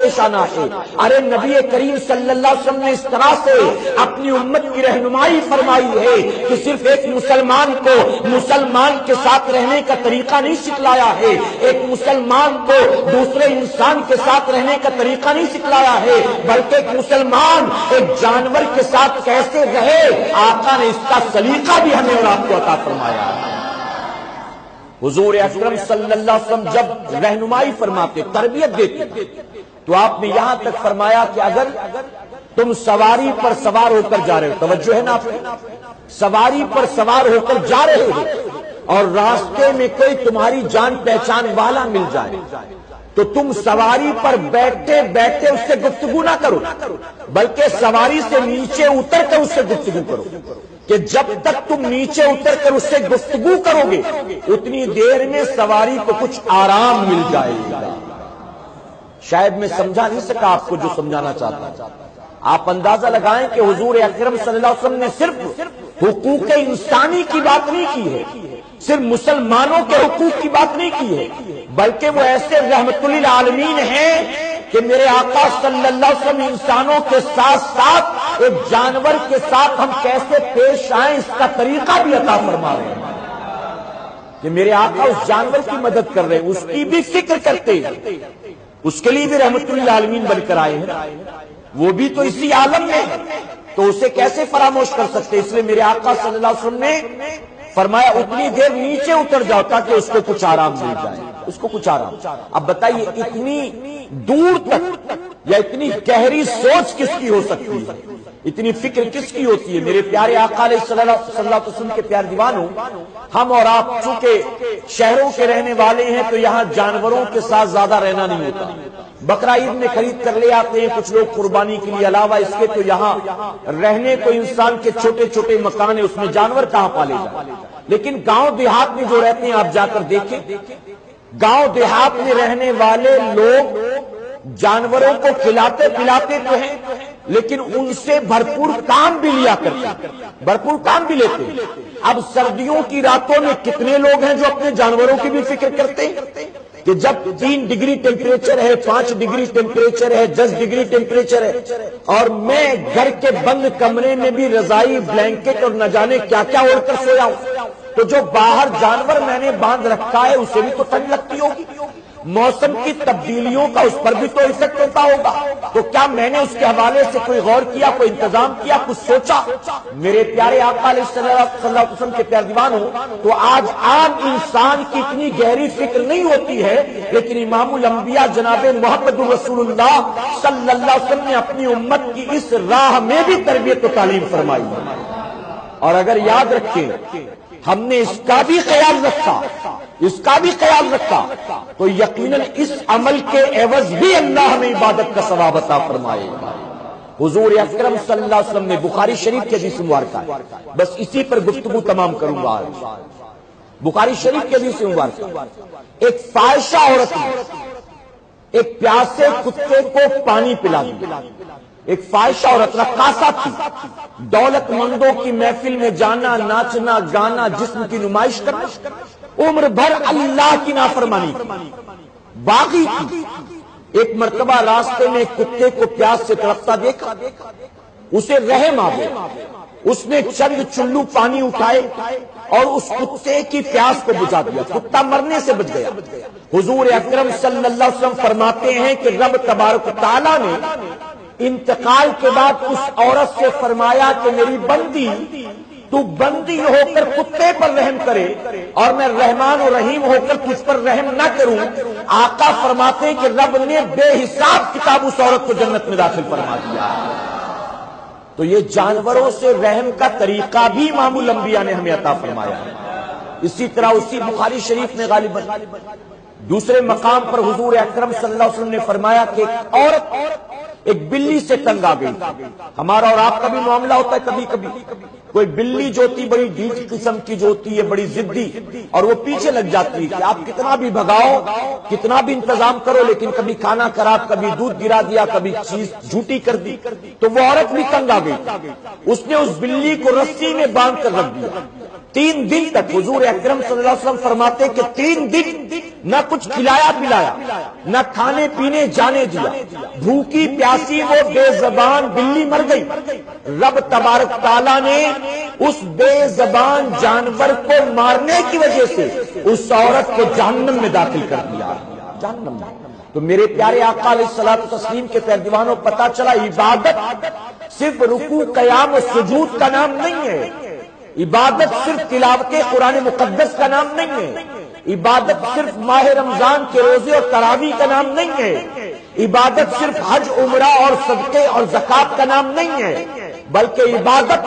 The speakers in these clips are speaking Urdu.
پیش آنا ہے۔ ارے نبی کریم صلی اللہ علیہ وسلم نے اس طرح سے اپنی امت کی رہنمائی فرمائی ہے کہ صرف ایک مسلمان کو مسلمان کے ساتھ رہنے کا طریقہ نہیں سکھلایا ہے، ایک مسلمان کو دوسرے انسان کے ساتھ رہنے کا طریقہ نہیں سکھلایا ہے، بلکہ ایک مسلمان ایک جانور کے ساتھ کیسے رہے، آقا نے اس کا سلیقہ بھی ہمیں اور آپ کو عطا فرمایا ہے۔ حضور اکرم صلی اللہ علیہ وسلم جب رہنمائی فرماتے، تربیت دیتے، تو آپ نے یہاں تک فرمایا کہ اگر تم سواری پر سوار ہو کر جا رہے ہو، توجہ ہے نا آپ نے، سواری پر سوار ہو کر جا رہے ہو اور راستے میں کوئی تمہاری جان پہچان والا مل جائے تو تم سواری پر بیٹھتے بیٹھتے اس سے گفتگو نہ کرو، بلکہ سواری سے نیچے اتر کر اس سے گفتگو کرو، کہ جب تک تم نیچے اتر کر اس سے گفتگو کرو گے اتنی دیر میں سواری کو کچھ آرام مل جائے گا۔ شاید میں سمجھا نہیں سکا آپ کو جو سمجھانا چاہتا ہوں۔ آپ اندازہ لگائیں کہ حضور اکرم صلی اللہ علیہ وسلم نے صرف حقوق انسانی کی بات نہیں کی ہے، صرف مسلمانوں کے حقوق کی بات نہیں کی ہے، بلکہ وہ ایسے رحمت للعالمین ہیں کہ میرے آقا صلی اللہ علیہ وسلم انسانوں کے ساتھ ساتھ ایک جانور کے ساتھ ہم کیسے پیش آئیں اس کا طریقہ بھی عطا فرما رہے ہیں، کہ میرے آقا اس جانور کی مدد کر رہے ہیں، اس کی بھی فکر کرتے ہیں، اس کے لیے بھی رحمت للعالمین بن کر آئے ہیں، وہ بھی تو اسی عالم میں ہے تو اسے کیسے فراموش کر سکتے۔ اس لیے میرے آقا صلی اللہ علیہ وسلم نے فرمایا اتنی دیر نیچے اتر جاؤ تاکہ اس کو کچھ آرام مل جائے، اس کو کچھ آرام۔ اب بتائیے اتنی دور تک یا اتنی گہری سوچ کس کی ہو سکتی ہے، اتنی فکر کس کی ہوتی ہے؟ میرے پیارے آقا علیہ صلی اللہ علیہ وسلم کے پیارے دیوانوں، ہم اور آپ چونکہ شہروں کے رہنے والے ہیں تو یہاں جانوروں کے ساتھ زیادہ رہنا نہیں ہوتا، بقرہ عید میں خرید کر لے آتے ہیں کچھ لوگ قربانی کے لیے، علاوہ اس کے تو یہاں رہنے کو انسان کے چھوٹے چھوٹے مکان ہیں، اس میں جانور کہاں پالے جائیں۔ لیکن گاؤں دیہات میں جو رہتے ہیں آپ جا کر دیکھیں، گاؤں دیہات میں رہنے والے لوگ جانوروں کو کھلاتے پلاتے تو ہیں لیکن ان سے بھرپور کام بھی لیا کرتے ہیں، بھرپور کام بھی لیتے ہیں۔ اب سردیوں کی راتوں میں کتنے لوگ ہیں جو اپنے جانوروں کی بھی فکر کرتے ہیں کہ جب 3 ڈگری ٹیمپریچر ہے، 5 ڈگری ٹیمپریچر ہے، 10 ڈگری ٹیمپریچر ہے، اور میں گھر کے بند کمرے میں بھی رضائی بلینکٹ اور نہ جانے کیا کیا اوڑھ کر سویا ہوں، تو جو باہر جانور میں نے باندھ رکھا ہے اسے بھی تو ٹھنڈ لگتی ہوگی، موسم کی تبدیلیوں کا اس پر بھی تو افیکٹ ہوتا ہوگا، تو کیا میں نے اس کے حوالے سے کوئی غور کیا، کوئی انتظام کیا، کچھ سوچا؟ میرے پیارے آقا علیہ صلی اللہ علیہ وسلم کے پیارے دیوان ہو تو آج عام انسان کی اتنی گہری فکر نہیں ہوتی ہے، لیکن امام الانبیاء جناب محمد رسول اللہ صلی اللہ علیہ وسلم نے اپنی امت کی اس راہ میں بھی تربیت و تعلیم فرمائی ہے۔ اور اگر یاد رکھیں ہم نے اس کا بھی خیال رکھا، اس کا بھی خیال رکھا تو یقیناً اس عمل کے عوض بھی اللہ ہمیں عبادت کا ثواب عطا فرمائے گا۔ حضور اکرم صلی اللہ علیہ وسلم نے بخاری شریف کی حدیث مبارکہ ہے، بس اسی پر گفتگو تمام کروں گا آج۔ بخاری شریف کی حدیث مبارکہ، ایک فاحشہ عورت نے ایک پیاسے کتے کو پانی پلا دیا، ایک فاحشہ عورت رقاصہ تھی، دولت مندوں کی محفل میں جانا، ناچنا گانا، جسم کی نمائش کرنا، عمر بھر اللہ کی نافرمانی، باغی تھی۔ ایک مرتبہ راستے میں ایک کتے کو پیاس سے تڑپتا دیکھا، اسے رحم آ گیا، اس نے چند چلو پانی اٹھائے اور اس کتے کی پیاس کو بجھا دیا، کتا مرنے سے بچ گیا۔ حضور اکرم صلی اللہ علیہ وسلم فرماتے ہیں کہ رب تبارک و تعالیٰ نے انتقال کے بعد اس عورت سے فرمایا کہ میری بندی تو بندی ہو کر کتے پر رحم کرے اور میں رحمان و رحیم ہو کر تجھ پر رحم نہ کروں۔ آقا فرماتے ہیں کہ رب نے بے حساب کتاب اس عورت کو جنت میں داخل فرما دیا۔ تو یہ جانوروں سے رحم کا طریقہ بھی امام الانبیاء نے ہمیں عطا فرمایا ہے۔ اسی طرح اسی بخاری شریف میں غالباً دوسرے مقام پر حضور اکرم صلی اللہ علیہ وسلم نے فرمایا کہ ایک عورت ایک بلی سے تنگ آ گئی۔ ہمارا اور آپ کا بھی معاملہ ہوتا ہے کبھی کبھی، کوئی بلی جو ہوتی بڑی ڈھیٹ قسم کی جو ہوتی ہے، بڑی ضدی، اور وہ پیچھے لگ جاتی ہے کہ آپ کتنا بھی بھگاؤ، کتنا بھی انتظام کرو، لیکن کبھی کھانا خراب، کبھی دودھ گرا دیا، کبھی چیز جھوٹی کر دی۔ تو وہ عورت بھی تنگ آ گئی، اس نے اس بلی کو رسی میں باندھ کر رکھ دیا۔ 3 دن تک حضور اکرم صلی اللہ علیہ وسلم فرماتے کہ 3 دن نہ کچھ کھلایا پلایا، نہ کھانے پینے جانے دیا، بھوکی پیاسی وہ بے زبان بلی مر گئی۔ رب تبارک تعالیٰ نے اس بے زبان جانور کو مارنے کی وجہ سے اس عورت کو جہنم میں داخل کر دیا، جہنم میں۔ تو میرے پیارے آقا علیہ الصلوۃ والتسلیم کے پیروانوں پتہ چلا عبادت صرف رکوع قیام و سجود کا نام نہیں ہے، عبادت صرف تلاوت قرآن مقدس کا نام نہیں ہے، عبادت صرف ماہ رمضان کے روزے اور تراویح کا نام نہیں ہے، عبادت صرف حج عمرہ اور صدقے اور زکوٰۃ کا نام نہیں ہے، بلکہ عبادت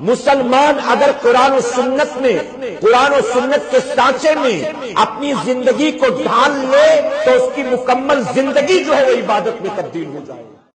مسلمان اگر قرآن و سنت میں، قرآن و سنت کے سانچے میں اپنی زندگی کو ڈھال لے تو اس کی مکمل زندگی جو ہے وہ عبادت میں تبدیل ہو جائے۔